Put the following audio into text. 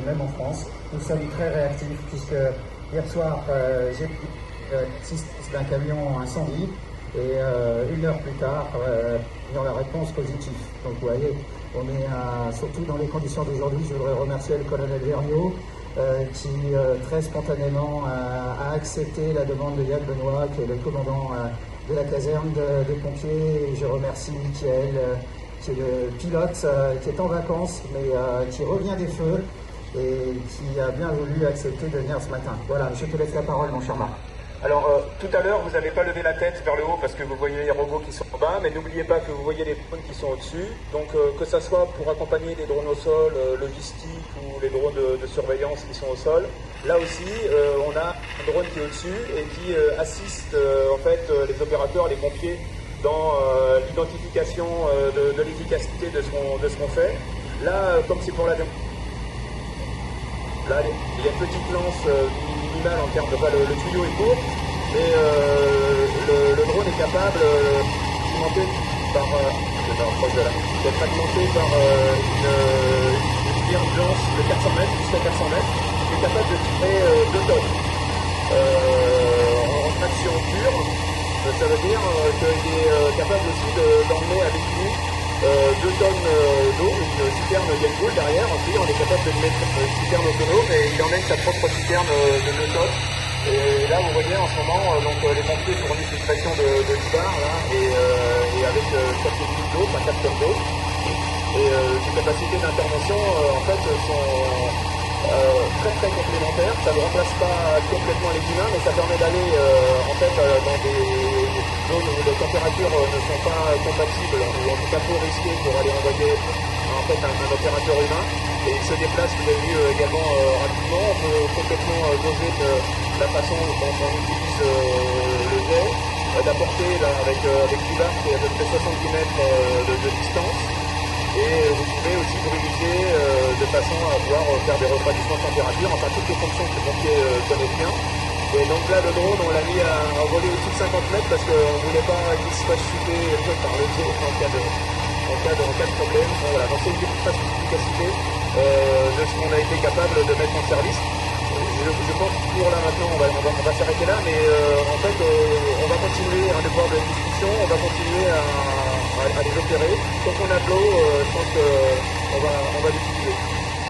même en France. Nous sommes très réactifs puisque hier soir, j'ai pris l'assistance d'un camion incendie et une heure plus tard, ayant la réponse positive. Donc vous voyez, on est surtout dans les conditions d'aujourd'hui. Je voudrais remercier le colonel Vergniaud qui très spontanément a accepté la demande de Yann Benoît, qui est le commandant de la caserne des pompiers. Et je remercie Mickaël, qui est le pilote, qui est en vacances, mais qui revient des feux et qui a bien voulu accepter de venir ce matin. Voilà, je te laisse la parole, mon cher Marc. Alors, tout à l'heure, vous n'avez pas levé la tête vers le haut parce que vous voyez les robots qui sont en bas, mais n'oubliez pas que vous voyez les drones qui sont au-dessus. Donc, que ça soit pour accompagner les drones au sol, logistiques ou les drones de surveillance qui sont au sol, là aussi, on a un drone qui est au-dessus et qui assiste en fait les opérateurs, les pompiers dans l'identification de l'efficacité de ce qu'on fait. Là, comme c'est pour la démonstration, là, il y a une petite lance minimale en termes de... le tuyau est court, mais le drone est capable d'être alimenté par une virulence de 400 mètres, jusqu'à 400 mètres, qui est capable de tirer 2 tonnes. En traction pure, ça veut dire qu'il est capable aussi d'emmener avec lui 2 tonnes d'eau, une citerne Yellow derrière. Ensuite, on est capable de mettre une citerne autonome et il emmène sa propre citerne de 2 tonnes. Et là, vous voyez en ce moment, les pompiers fournissent une pression de 10 bars là, et avec 4 litres d'eau, enfin 4 tonnes d'eau. Et ces capacités d'intervention, en fait, sont très complémentaires. Ça ne remplace pas complètement les humains, mais ça permet d'aller en fait dans des zones où les températures ne sont pas compatibles, ou en tout cas trop risquées pour aller envoyer en fait un opérateur humain. Et il se déplace, vous avez vu également rapidement. On peut complètement doser la façon dont on utilise le jet, d'apporter avec l'IVAR qui est à peu près 70 mètres de distance. Et vous pouvez aussi brumiser de façon à pouvoir faire des refroidissements de température, enfin toutes les fonctions que le pompier connaît bien. Et donc là, le drone, on l'a mis à voler au-dessus de 50 mètres parce qu'on ne voulait pas qu'il se fasse chuter par le jet en cas de problème. Bon, voilà. Donc c'est une petite efficacité de ce qu'on a été capable de mettre en service. Je pense que pour là maintenant, on va s'arrêter là, mais en fait, on va continuer à devoir de discussion, on va continuer à les opérer. Tant qu'on a de l'eau, je pense qu'on va l'utiliser.